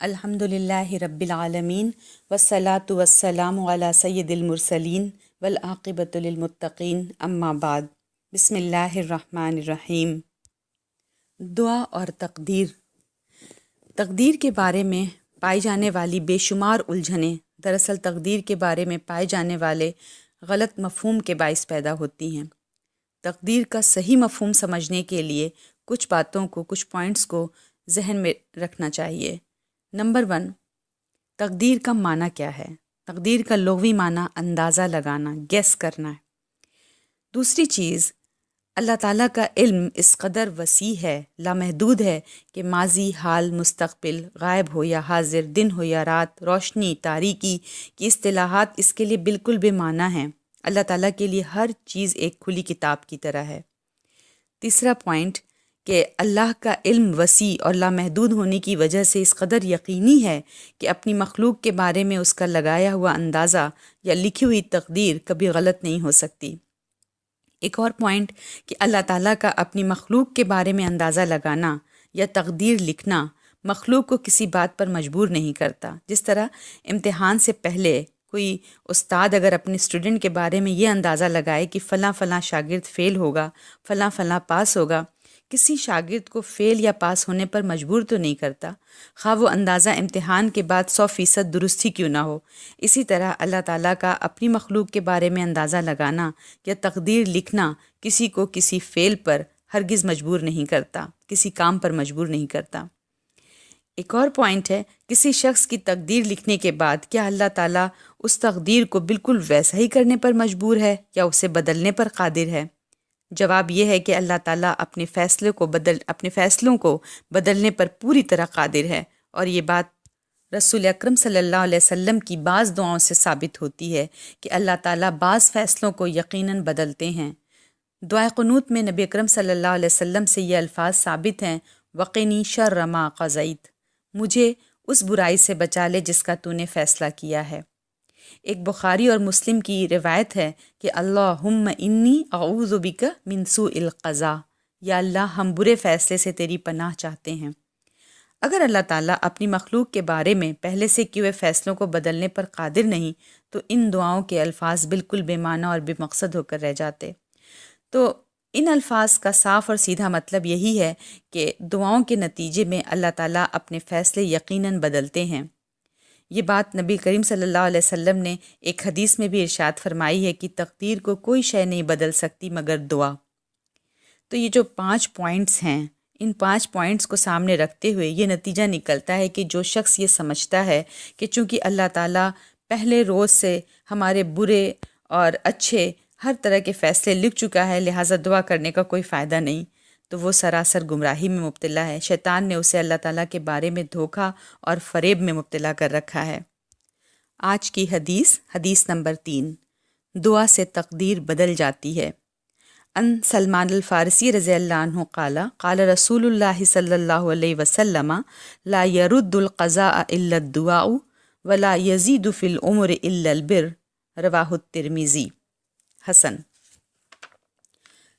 الحمدللہ رب العالمین والصلاة والسلام علی سید المرسلین والعاقبۃ للمتقین اما بعد بسم اللہ الرحمن الرحیم۔ دعا اور تقدیر کے بارے میں پائی جانے والی بے شمار الجھنیں دراصل تقدیر کے بارے میں پائے جانے والے غلط مفہوم کے باعث پیدا ہوتی ہیں۔ تقدیر کا صحیح مفہوم سمجھنے کے لیے کچھ باتوں کو، کچھ پوائنٹس کو ذہن میں رکھنا چاہیے۔ نمبر 1، تقدیر کا معنی کیا ہے؟ تقدیر کا لغوی معنی اندازہ لگانا، گیس کرنا ہے۔ دوسری چیز، اللہ تعالیٰ کا علم اس قدر وسیع ہے، لامحدود ہے کہ ماضی، حال، مستقبل، غائب ہو یا حاضر، دن ہو یا رات، روشنی، تاریکی کی اصطلاحات اس کے لیے بالکل بے معنی ہیں۔ اللہ تعالیٰ کے لیے ہر چیز ایک کھلی کتاب کی طرح ہے۔ تیسرا پوائنٹ کہ اللہ کا علم وسیع اور لامحدود ہونے کی وجہ سے اس قدر یقینی ہے کہ اپنی مخلوق کے بارے میں اس کا لگایا ہوا اندازہ یا لکھی ہوئی تقدیر کبھی غلط نہیں ہو سکتی۔ ایک اور پوائنٹ کہ اللہ تعالیٰ کا اپنی مخلوق کے بارے میں اندازہ لگانا یا تقدیر لکھنا مخلوق کو کسی بات پر مجبور نہیں کرتا۔ جس طرح امتحان سے پہلے کوئی استاد اگر اپنے اسٹوڈنٹ کے بارے میں یہ اندازہ لگائے کہ فلاں فلاں شاگرد فیل ہوگا، فلاں فلاں پاس ہوگا، کسی شاگرد کو فیل یا پاس ہونے پر مجبور تو نہیں کرتا، خواہ وہ اندازہ امتحان کے بعد 100% درست ہی کیوں نہ ہو۔ اسی طرح اللہ تعالیٰ کا اپنی مخلوق کے بارے میں اندازہ لگانا یا تقدیر لکھنا کسی کو کسی فیل پر ہرگز مجبور نہیں کرتا، کسی کام پر مجبور نہیں کرتا۔ ایک اور پوائنٹ ہے، کسی شخص کی تقدیر لکھنے کے بعد کیا اللہ تعالیٰ اس تقدیر کو بالکل ویسا ہی کرنے پر مجبور ہے یا اسے بدلنے پر قادر ہے؟ جواب یہ ہے کہ اللہ تعالیٰ اپنے فیصلوں کو بدلنے پر پوری طرح قادر ہے، اور یہ بات رسول اکرم صلی اللہ علیہ وسلم کی بعض دعاؤں سے ثابت ہوتی ہے کہ اللہ تعالیٰ بعض فیصلوں کو یقیناً بدلتے ہیں۔ دعائے قنوت میں نبی اکرم صلی اللہ علیہ وسلم سے یہ الفاظ ثابت ہیں، وقنی شر ما قضیت، مجھے اس برائی سے بچا لے جس کا تو نے فیصلہ کیا ہے۔ ایک بخاری اور مسلم کی روایت ہے کہ اللہم انی اعوذ بک من سوء القضاء، یا اللہ ہم برے فیصلے سے تیری پناہ چاہتے ہیں۔ اگر اللہ تعالیٰ اپنی مخلوق کے بارے میں پہلے سے کیے ہوئے فیصلوں کو بدلنے پر قادر نہیں تو ان دعاؤں کے الفاظ بالکل بے معنی اور بے مقصد ہو کر رہ جاتے۔ تو ان الفاظ کا صاف اور سیدھا مطلب یہی ہے کہ دعاؤں کے نتیجے میں اللہ تعالیٰ اپنے فیصلے یقیناً بدلتے ہیں۔ یہ بات نبی کریم صلی اللہ علیہ وسلم نے ایک حدیث میں بھی ارشاد فرمائی ہے کہ تقدیر کو کوئی شے نہیں بدل سکتی مگر دعا۔ تو یہ جو 5 پوائنٹس ہیں، ان 5 پوائنٹس کو سامنے رکھتے ہوئے یہ نتیجہ نکلتا ہے کہ جو شخص یہ سمجھتا ہے کہ چونکہ اللہ تعالیٰ پہلے روز سے ہمارے برے اور اچھے ہر طرح کے فیصلے لکھ چکا ہے، لہٰذا دعا کرنے کا کوئی فائدہ نہیں، تو وہ سراسر گمراہی میں مبتلا ہے۔ شیطان نے اسے اللہ تعالیٰ کے بارے میں دھوکہ اور فریب میں مبتلا کر رکھا ہے۔ آج کی حدیث نمبر 3، دعا سے تقدیر بدل جاتی ہے۔ ان سلمان الفارسی رضی اللہ عنہ قال رسول اللہ صلی اللہ علیہ وسلم لا يرد القضاء الا الدعاء ولا يزيد في العمر الا البر، رواہ الترمذی، حسن۔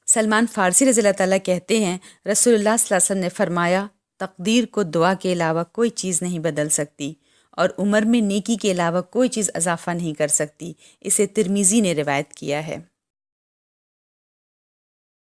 سلمان فارسی رضی اللہ تعالیٰ کہتے ہیں، رسول اللہ صلی اللہ علیہ وسلم نے فرمایا، تقدیر کو دعا کے علاوہ کوئی چیز نہیں بدل سکتی، اور عمر میں نیکی کے علاوہ کوئی چیز اضافہ نہیں کر سکتی۔ اسے ترمذی نے روایت کیا ہے۔